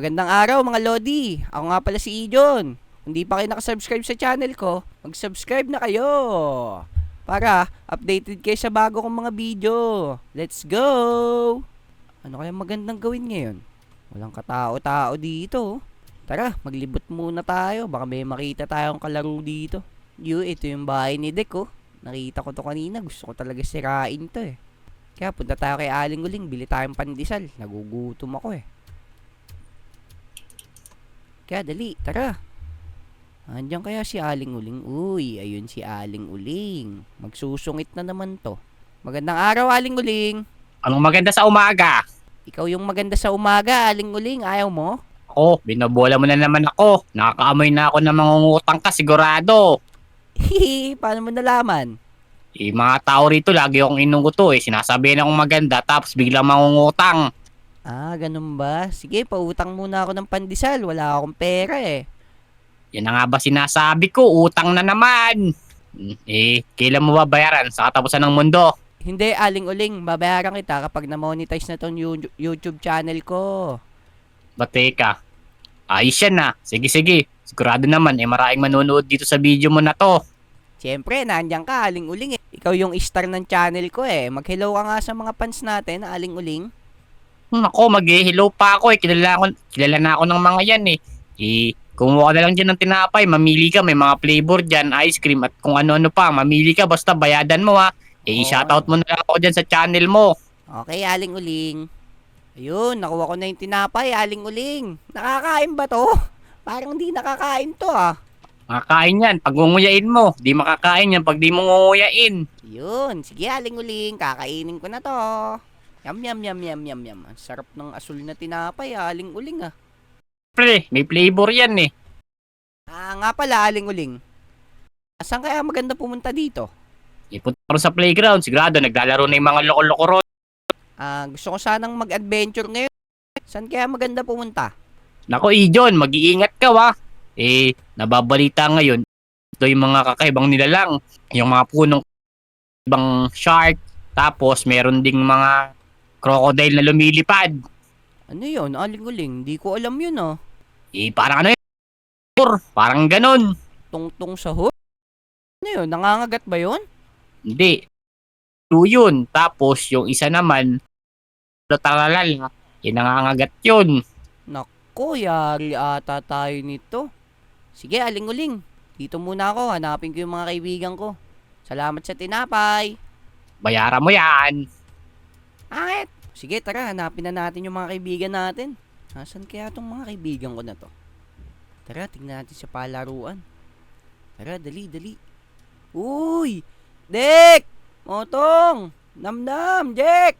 Magandang araw mga Lodi. Ako nga pala si Ijon. Kung di pa kayo nakasubscribe sa channel ko, mag-subscribe na kayo. Para updated kayo sa bago kong mga video. Let's go! Ano kaya magandang gawin ngayon? Walang katao-tao dito. Tara, maglibot muna tayo. Baka may makita tayong kalaro dito. Ito yung bahay ni Dek oh. Nakita ko to kanina. Gusto ko talaga sirain to eh. Kaya punta tayo kay Aling Uling. Bili tayong pandesal. Nagugutom ako eh. Kaya dali, tara. Andiyan kaya si Aling Uling? Uy, ayun si Aling Uling. Magsusungit na naman to. Magandang araw, Aling Uling. Anong maganda sa umaga? Ikaw yung maganda sa umaga, Aling Uling. Ayaw mo? Ako, binobola mo na naman ako. Nakakaamoy na ako ng mangungutang ka, sigurado. Hihi, paano mo nalaman? Mga tao rito, lagi akong inuuto eh. Sinasabihin akong maganda, tapos biglang mangungutang. Ganun ba? Sige, pautang muna ako ng pandesal. Wala akong pera eh. Yan na nga ba sinasabi ko, utang na naman. Kailan mo babayaran sa katapusan ng mundo? Hindi, Aling Uling. Babayaran kita kapag na-monetize na tong YouTube channel ko. Ba't teka? Ayos yan na. Sige. Sigurado naman, maraming manonood dito sa video mo na to. Siyempre, nandiyan ka, Aling Uling eh. Ikaw yung star ng channel ko eh. Mag-hello ka nga sa mga fans natin, Aling Uling. Ako, mag-hello pa ako eh. Kilala na ako ng mga yan eh. Kumuha ka na lang dyan ng tinapay. Mamili ka. May mga flavor dyan. Ice cream at kung ano-ano pa. Mamili ka. Basta bayadan mo ha. Shoutout mo na lang ako dyan sa channel mo. Okay, Aling Uling. Ayun, nakuha ko na yung tinapay, Aling Uling. Nakakain ba to? Parang di nakakain to ah. Makakain yan. Pag ngunguyain mo. Di makakain yan pag di mo ngunguyain. Yun, sige Aling Uling. Kakainin ko na to. Yum. Ang sarap ng asul na tinapay, Aling Uling ah. Pre, may flavor yan eh. Nga pala, Aling Uling. Saan kaya maganda pumunta dito? Ipunta ko sa playground. Sigurado, naglalaro na yung mga loko-loko ron. Gusto ko sanang mag-adventure ngayon. Saan kaya maganda pumunta? Nako, Ijon, mag-iingat ka wa. Nababalita ngayon. Ito yung mga kakaibang nilalang. Yung mga punong ibang shark. Tapos, meron ding mga crocodile na lumilipad. Ano yun, Aling Uling? Di ko alam yun ah. Parang ano yun? Parang ganon. Tungtong sa hook? Ano yun, nangangagat ba yun? Hindi. Two yun. Tapos, yung isa naman, talalal. Nangangagat yun. Nako, yari ata tayo nito. Sige, Aling Uling. Dito muna ako, hanapin ko yung mga kaibigan ko. Salamat sa tinapay. Bayaran mo yan. Angit! Sige, tara, hanapin na natin yung mga kaibigan natin. Nasaan kaya tong mga kaibigan ko na to? Tara, tingnan natin sa palaruan. Tara, dali. Uy! Dek! Motong! Namnam! Jack!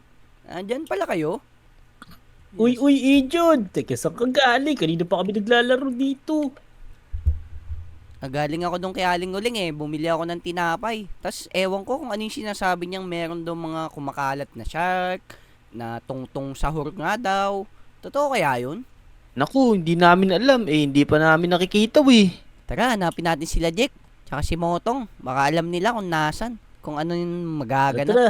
Nandyan pala kayo? Uy, Ijon! Teka, saan ka galing? Kanina pa kami naglalaro dito. Galing ako dong kay Aling Uling eh. Bumili ako ng tinapay. Tas ewan ko kung ano yung sinasabi niyang meron daw mga kumakalat na shark, na tungtong sahur nga daw. Totoo kaya yun? Naku, hindi namin alam. Hindi pa namin nakikita Tara, hanapin natin sila Jack. Tsaka si Motong. Baka alam nila kung nasan. Kung ano yung magaganap. Tara.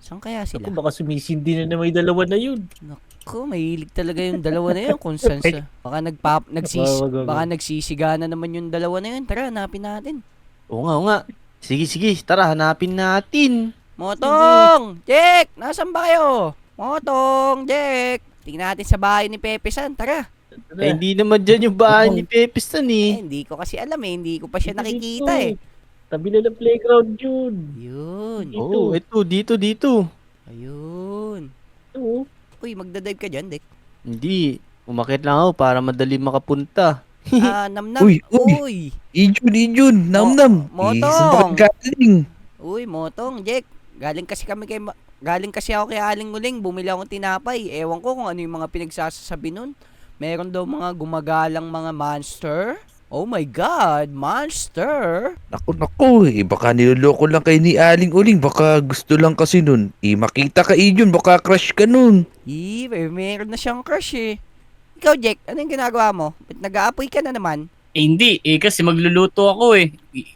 Saan kaya sila? Naku, baka sumisindi na may dalawa na yun. Naku, mahilig talaga yung dalawa na yun. Kung saan sa... Baka nagsisiga na naman yung dalawa na yun. Tara, hanapin natin. Oo nga. Sige, tara, hanapin natin. Motong! Jack! Nasaan ba kayo? Motong! Jack! Tingnan natin sa bahay ni Pepe San. Tara! Hindi naman dyan yung bahay ni Pepestan Hindi ko kasi alam eh. Hindi ko pa siya nakikita eh. Tabi na ng playground yun. Yun. Oo, ito, dito. Ayun. Oo. Uy, magdadive ka dyan, Dek. Hindi, umakit lang ako para madali makapunta. Namnam. Uy. Uy. Ijon, namnam. Motong. Saan ka galing? Uy, Motong, Jack. Galing kasi ako kay Aling Uling. Bumili akong tinapay. Ewan ko kung ano yung mga pinagsasabi nun. Meron daw mga gumagalang mga monster. Oh my God, monster! Naku, baka niloloko lang kayo ni Aling Uling, baka gusto lang kasi nun. Makita ka Ijon, baka crush ka nun. Meron na siyang crush eh. Ikaw, Jack, ano yung ginagawa mo? Ba't nag-aapoy ka na naman? Hindi. Kasi magluluto ako eh.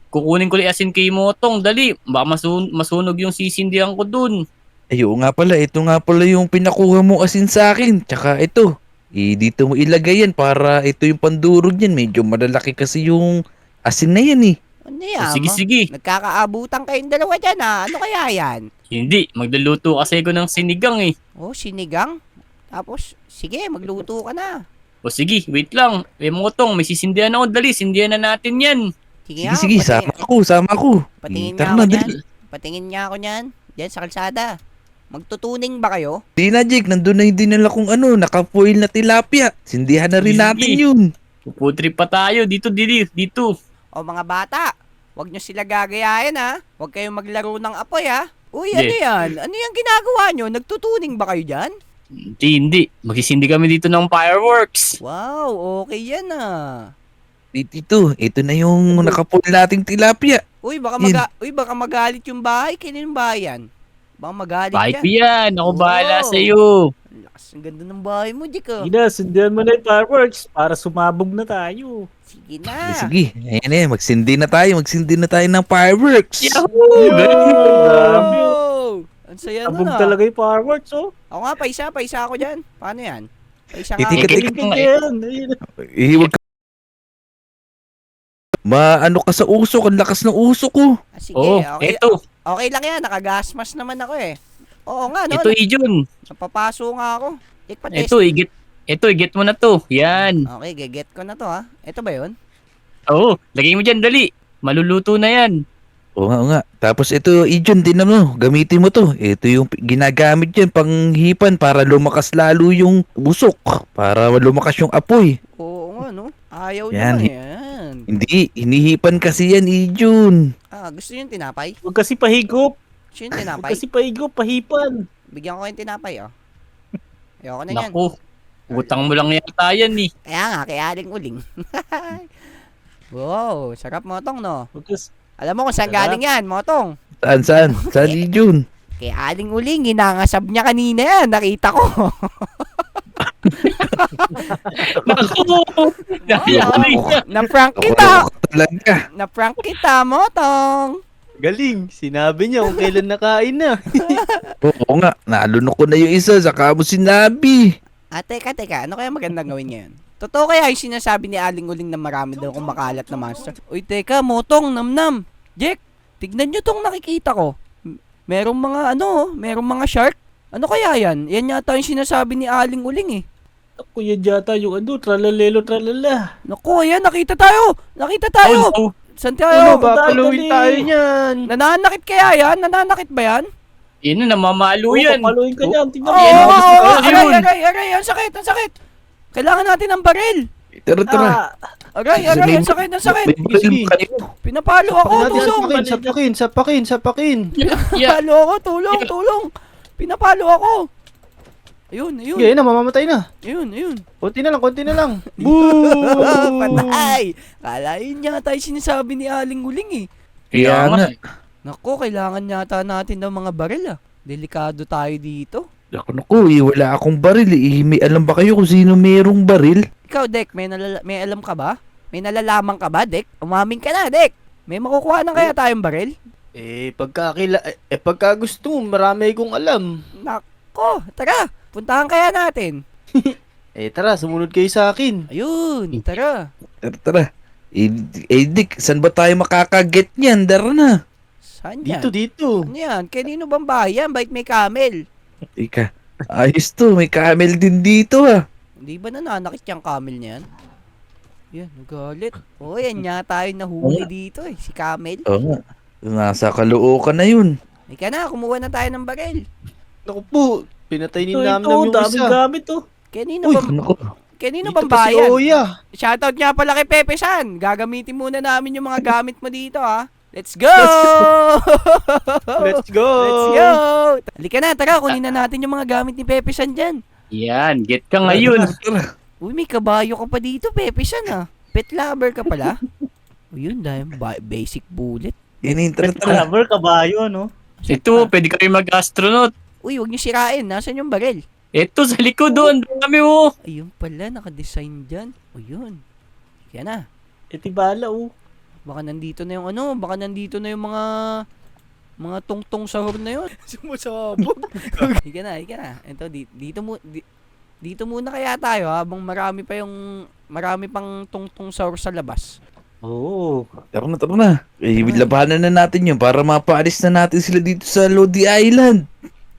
Kukunin ko li asin kay Motong. Dali. Baka masunog yung sisindihan ko dun. Ayo nga pala, ito nga pala yung pinakuha mong asin sa akin. Tsaka ito. Dito mo ilagay yan para ito yung pandurog yan. Medyo malalaki kasi yung asin na yan eh. Ano O, yan? sige, sige. Nagkakaabutan kayong dalawa dyan ha. Ano kaya yan? Hindi, magluluto kasi ako ng sinigang eh. Oh, sinigang? Tapos, sige, magluto ka na. O sige, wait lang. Motong, may sisindihan ako. Dali, sindihan na natin yan. Sige, Sige, sige, sama ako. Patingin Tara niya ako na, niyan. dali. Patingin niya ako niyan. Diyan sa kalsada. Magtutuning ba kayo? Di na, Jake. Nandun na yung dinala kong nakapoil na tilapia. Sindihan na rin Sige. natin yun. Puputrip pa tayo. Dito, dito. O mga bata, huwag nyo sila gagayahin ha. Huwag kayong maglaro ng apoy ha. Uy, Hindi. ano yan? Ano yung ginagawa nyo? Nagtutuning ba kayo dyan? Hindi. Magsisindi kami dito ng fireworks. Wow, okay yan ah. Ito na yung nakapoil nating tilapia. Uy, baka, Yun. baka magalit yung bahay. Kailan yung bahay yan? Baka magalit Bahay ko yan. yan. Ako bahala Oh. sa'yo. Ang lakas, ang ganda ng bahay mo, Dick ah. Sige na, sundan mo na yung fireworks para sumabog na tayo. Sige na. Sige, ayan magsindi na tayo ng fireworks. Yahoo! Grabe. Oh! Ang saya nun Sabog ah. talaga yung fireworks, oh. Ako nga, paisa ako dyan. Paano yan? Paisa nga Titika, ako. tika. Galing ka dyan. Ayun. Huwag ka. Maano ka sa usok, ang lakas ng usok ko. Ah, sige, Oh, okay. eto. Okay lang yan, nakagasmas naman ako eh. Oo nga, no? Ito, Ijon. Napapaso nga ako. Ikpates. Ito, igit mo na to. Yan. Okay, geget ko na to ha. Ito ba yun? Oo, lagay mo dyan, dali. Maluluto na yan. Oo nga. Tapos ito, Ijon, din gamitin mo to. Ito yung ginagamit yan panghipan para lumakas lalo yung usok. Para lumakas yung apoy. Oo nga, no? Ayaw Yan. naman yan. Hindi, hinihipan kasi yan, Ijon. Ah, gusto nyo yung tinapay? Huwag kasi pahigop. Gusto nyo yung Huwag tinapay? kasi pahigop, pahipan. Bigyan ko yung tinapay, oh. Ayoko na yan. Naku, utang mo lang yata yan eh. Kaya nga, kaya aling uling. Wow, sarap motong, no? Huwag kasi... Alam mo kung saan Sarap. galing yan, motong? Saan, Ijon? Kaya aling uling, ginangasab niya kanina yan. Nakita ko. Naku! Nakayari ka. Na-prank Ako kita. talaga. Na-prank kita, motong. Galing. Sinabi niya kung kailan nakain na. Oo nga, nalunok ko na yung isa, saka mo sinabi. Ah, teka. Ano kaya magandang gawin ngayon? Totoo kaya yung sinasabi ni Aling Uling na marami daw kung makalat na monster? Uy, teka, motong, namnam. Jack, tignan nyo tong nakikita ko. Merong mga shark. Ano kaya yan? Yan yata yung sinasabi ni Aling Uling eh. Ako yan yata yung tralalelo, tralala. Naku, ayan, nakita tayo! Oh, no. Saan Ano, tayo? papaluin tayo niyan. Nananakit kaya yan? Nananakit ba yan? Yan na, namamalo Oo, yan. papaluin ka niyan. Tingnan Oo, mo. Yan, gusto ko yun. aray, ang sakit. Kailangan natin ng baril. Tara. Ah, Aray, ang sakit. May baril ba kayo? Pinapalo ako, Sapakin tulong. natin, sapakin. Yeah. Pinapalo ako, tulong. Pinapalo ako. Ayun. Sige, na, mamamatay na. Ayun. Konti na lang. Patay. Kalain niya tayo sinasabi ni Aling Uling eh. Kaya nga. Naku, kailangan yata natin ng mga baril ah. Delikado tayo dito. Naku, wala akong baril. May alam ba kayo kung sino merong baril? Ikaw, Dek, may alam ka ba? May nalalaman ka ba, Dek? Umamin ka na, Dek. May makukuha na kaya tayong baril? Pagka gusto mo, marami kong alam. Nako, tara. Puntahan kaya natin. Tara, sumunod kayo sa akin. Ayun, tara. Tara. Dick, saan ba tayo makakaget niyan? Dara na. Saan yan? Dito. Ano yan? Kanino bang bahay yan? Bait may camel. Ika, ayos to. May camel din dito Hindi ba nananakit yung camel niyan? Yan, nagalit. O, yan nga tayo nahuli dito eh. Si camel. Oo nga. Nasa Caloocan na yun. Ika na, kumuha na tayo ng baril. Naku po, pinatay ni ito, namin ito, yung daming isa. gamit, oh. Kanino Uy, bang, Naku. kanino Dito bang pa si bayan? Oya. Shoutout nga pala kay Pepe San. Gagamitin muna namin yung mga gamit mo dito ha. Let's go! Let's go. Let's go! Halika na, tara, kunin na natin yung mga gamit ni Pepe San dyan. Yan, get ka ngayon. Tara. Uy, may kabayo ka pa dito, Pepe San ha. Pet lover ka pala. O yun, dahil basic bullet. Tara. Lover, kabayo, no? Ito, pwede kayo mag-astronaut. Uy, huwag niyo sirain. Nasaan yung baril? Ito, sa likod doon. Dami mo. Ayun pala, nakadesign dyan. O yun. Yan na. Itibala, oh. Baka nandito na yung baka nandito na yung mga tungtong sahur na yun. Sumusabog. Ika na. Ito, dito mo, Dito muna kaya tayo habang marami pang tungtong saur sa labas. Oo. Tara na. Labanan na natin yun para mapaalis na natin sila dito sa Lodi Island.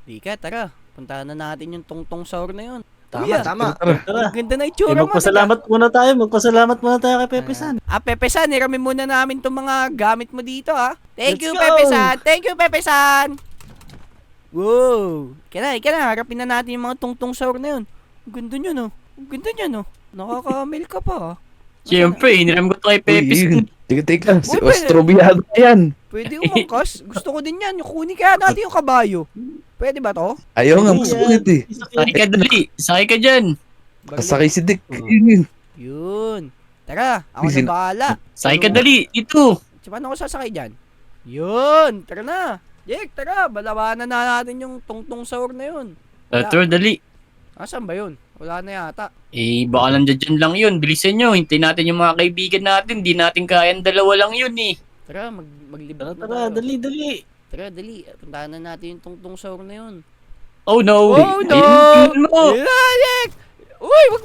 Di ka, tara. Puntahan na natin yung tungtong saur na yun. Tama, Kuya, tama. Tara. Ang ganda na Eh, itsura mo. magpasalamat muna tayo. Magpasalamat muna tayo kay Pepe San. Pepe San, hiramin muna namin itong mga gamit mo dito, ha? Thank Let's you, go! Pepe San! Thank you, Pepe San! Wow! Ika na, harapin na natin yung mga tungtong saur na yun. Ang ganda nyo, no? Ang ganda nyo, no? Nakaka-mail ka pa, ha? Siyempre, hiniram ko to kay Pepe. Teka. Si Uy, Ostrobiado yan. Pwede umangkas? Gusto ko din yan. Kunin kaya natin yung kabayo. Pwede ba to? Ayaw nga, masakit eh. Sakay ka dali. Sakay ka dyan. Kasakay si Dick. Yun. Tara, ako na Sin- bahala. Sakay ka dali. Ito. Paano ako sasakay dyan? Yun. Tara na. Jake, tara. Balabanan na natin yung tungtong saur na yun. Tara, dali. Asan ba yun? Wala na yata. Baka nandiyan lang yun. Bilisan nyo. Hintayin natin yung mga kaibigan natin. Di natin kayang dalawa lang yun eh. Tara, maglibot na Tara, tayo. dali. Tara, dali. Puntahan na natin yung tungtong saur na yun. Oh no. Oh no! Ayun mo. Jake! Uy, wag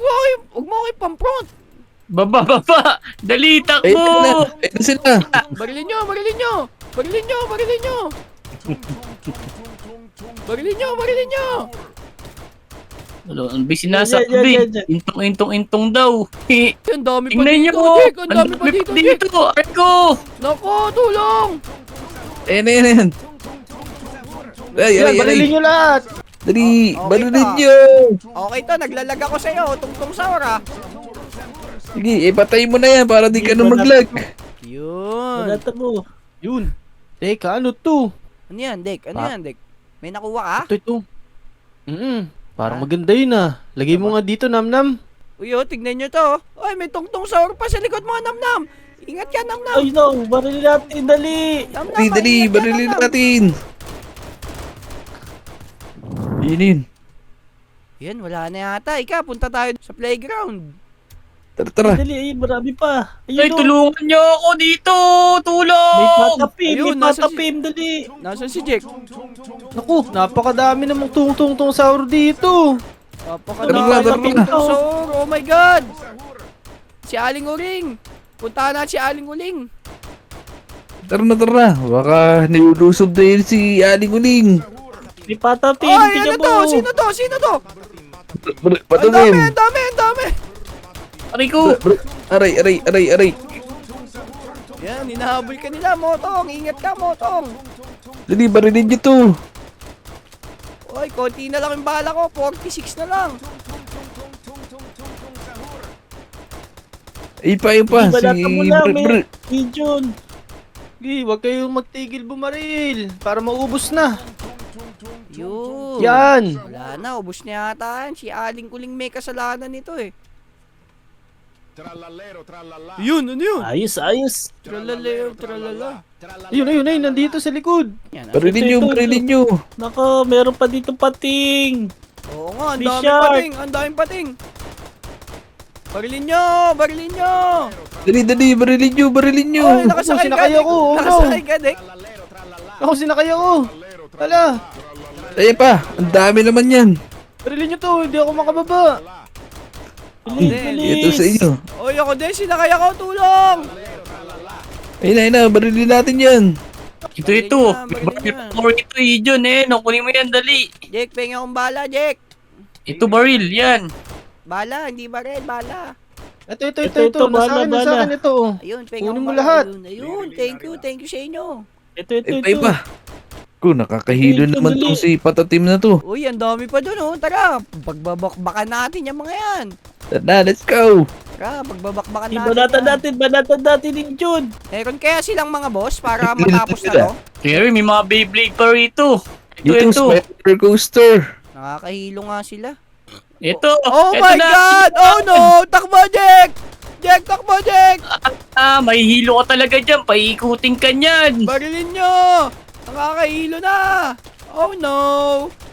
mo ako ipampront. Baba. Dali, Ayun na. takbo. Ayun sila. Barilin nyo! Barilin nyo! Ang busy sinasabi. Yan. Intong daw. Ang dami pa Tingnan dito, nyo. Jake! Ang dami pa dito, Jake! Arko. Naku, tulong! Ayun. Yan, barilin nyo lahat. Dali, Okay barilin pa. nyo. Okay to, naglalag ako sa'yo, tungtong saur ah. Sige, ipatay mo na yan para di ka na mag-lag. Yun. Balata mo. Yun. Teka, ano to? Ano yan, Dek? May nakuha ka? Ito. Parang maganda yun ah. Lagay mo nga dito, Namnam. Uy, oh, tignan nyo to. Uy, may tungtong saur pa sa likod mo, Namnam. Ingat ka, Namnam. Ay no, barilin natin, dali. Namnam, Dali, ingat ka, barilin Namnam. natin. Yun. Yan, wala na yata. Ika, punta tayo sa playground. Tara. Dali, ay, marami pa. Ay, Ayun, no. tulungan nyo ako dito. May Tulong. patapim, Ayun, may nasa patapim, dali. Nasaan si Jake? Naku, napakadami namang tungtong saur dito. Napakadami Tara, ng tungtong saur. Oh my God. Si Aling Uling. Puntahan natin si Aling Uling. Tara. Baka nilulusob na yun si Aling Uling. May patapim, Ay, tingnan ano to? mo. Sino to? Ang Patumim. dami. Ariko. Aray. Yan, hinahabol ka nila, Motong. Ingat ka, Motong. Dali, barilin nyo to. Oy, konti na lang yung bala ko. 46 na lang. Ayun pa. Hindi, balata mo lang, Br- may Pigeon. Sige, huwag kayong magtigil bumaril para maubos na. Yun. Yan. Wala na, ubos niya yata yan. Si Aling Uling may kasalanan nito eh. Yun, ano yun? Ayos. Tralala. Ayun, nandito sa likod. Yan, Ito. Barilin nyo. Nako, meron pa dito pating. Oo nga, ang Fish daming shark. pating. Ang daming pating. Barilin nyo. Dali, barilin nyo. Oy, nakasakay ka, sinakay Dek. ako, oh, no. Nakasakay ka, Dek. Ako, sinakay ako. Hala, Ayun pa, ang dami naman yan. barilin nyo to, hindi ako makababa. Bilis. Ito sa inyo. Oy, ako din, sinakay ako. Tulong. Ayun na, barilin natin yan. Ito. Barilin na. Power ito, John eh. Kunin mo yan, dali. Jake, pengen akong bala, Jake. Ito baril, yan. Bala, hindi baril, bala. Ito, nasa akin ito. Ayun, pengen Kunin akong mo bala. lahat. Ayun, thank you sa inyo. Ito. Ayun pa. Ko, nakakahilo Ito, naman dali. tong si Patatim na to. Uy, ang dami pa dun, oh. Tara, pagbabakbakan natin yung mga yan. Tara, let's go. Tara, pagbabakbakan natin. Banatan natin yung Jun. Meron kaya silang mga boss para matapos na to? Kaya may mga Beyblade pa rito. Ito, Ito. Spider Coaster. Nakakahilo nga sila. Ito. Oh Ito my na. God! Oh no! Takbo, Jack! Jack, takbo, Jack! May hilo ka talaga dyan. Paikutin ka niyan. Barilin nyo! Nakakahilo na! Oh no!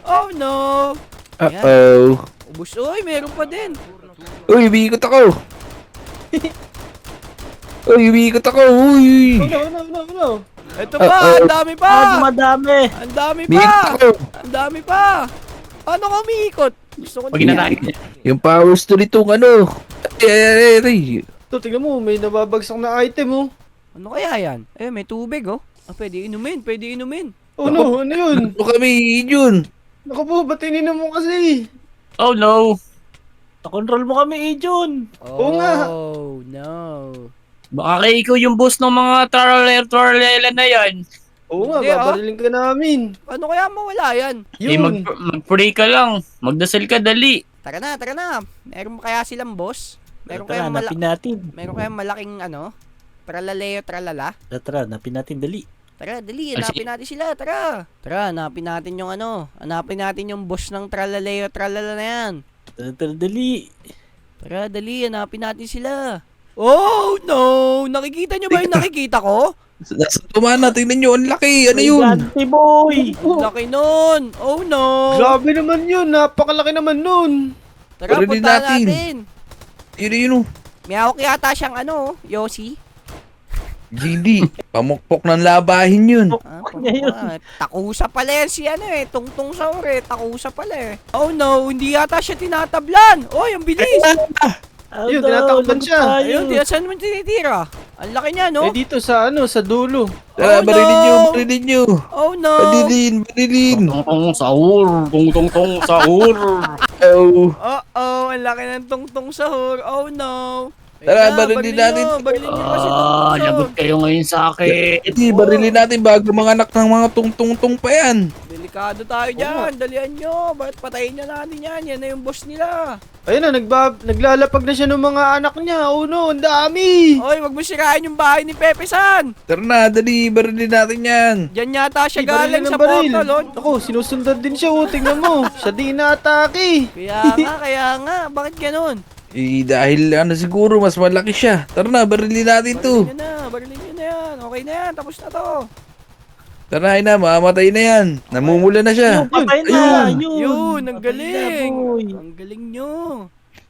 Oh no! Uh-oh. Ubus, uy, meron pa din. Uy, umiikot ako. Uy. No. Ito pa, ang dami pa! Madami. Ang dami Umiikot pa! ako. Ang dami pa! Paano ka umiikot? Gusto ko Pag na inatake yan. niya. Yung powers to nitong ano. Ay. Ito, tingnan mo, may nababagsak na item oh. Ano kaya yan? Eh, may tubig oh. Pwede inumin, pwede inumin. Oh no, ano yun? Ano kami, Jun? Naku po, ba't ininom mo kasi? Oh no. Control mo kami, Jun. Oo nga. Oh, no. Baka kaya ikaw yung boss ng mga trarela na yan. Oo nga, Hindi, babarilin ka namin. Ano kaya mawala yan? Eh, Yun. mag-pray ka lang. Magdasal ka, dali. Tara na. Meron kaya silang boss? Meron Tara, kayang hanapin natin. meron kayang malaking ano? Tralaleo, tralala? Tara, hanapin natin, dali. Tara, dali, Ah, hanapin natin sila, tara. Tara, hanapin natin yung ano, hanapin natin yung boss ng tralaleo, tralala na yan. Tara, dali. Tara, dali, hanapin natin sila. Oh, no! Nakikita nyo ba yung nakikita ko? Nasa tumana, tingnan nyo, ang laki. Ano yun? Gigante, boy. Ang laki nun! Oh, no! Grabe naman yun, napakalaki naman nun. Tara, Parinig punta natin. natin. Yun. May hawak yata siyang ano, Yossi. GD. Pamukpok ng labahin yun. Ah, Ngayon. takusa pala yan si ano eh, tungtong saur eh, takusa pala eh. Oh no, hindi yata siya tinatablan. Oy, ang bilis. Yun, tinatakpan siya. Ayun, saan mo tinitira? Ang laki niya, no? Eh dito sa ano, sa dulo. Tara, Oh, barilin nyo. Oh no. Barilin. Tong sahur. Tong sahur. Oh. Oh, ang laki ng tungtong sahur. Oh no. Tara, Ayun na, barilin natin. Barilin nyo kasi tungtong Ah, sahur. lagot kayo ngayon sa akin. Hindi, barilin natin bago mga anak ng mga tungtong pa yan. Delikado tayo dyan. Dalian nyo. Bakit patayin na natin yan? Yan na yung boss nila. Ayun na, naglalapag na siya ng mga anak niya. Oh no, ang dami. Oy, wag mo sirain yung bahay ni Pepe San. Tara na, dali, barilin natin yan. Diyan yata siya Ay, baril galing ng sa baril. portal, oh. Ako, sinusundan din siya. Oh, tingnan mo. Siya di na-atake. Kaya nga. Bakit ganun? Eh, dahil ano siguro, mas malaki siya. Tara na, barilin natin to. Barilin nyo na yan. Okay na yan, tapos na to. Tara na, mamamatay na yan. Namumula na siya. Yung patay na. Yun, ang Patay galing. na, boy. Ang galing nyo.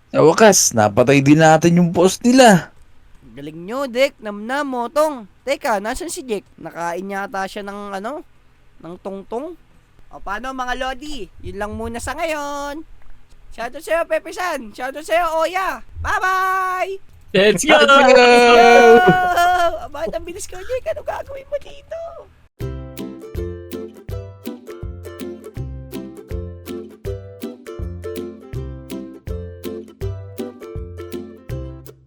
Sa wakas, napatay din natin yung boss nila. Ang galing nyo, Dek. Namnam, Motong. Teka, nasan si Jake? Nakain yata siya ng ano? Ng tungtong? O paano mga Lodi? Yun lang muna sa ngayon. Shoutout sa'yo, Pepe San. Shoutout sa'yo, Oya. Bye-bye! Let's go! Yo! Bakit ang bilis ko, Jake? Ano gagawin mo dito?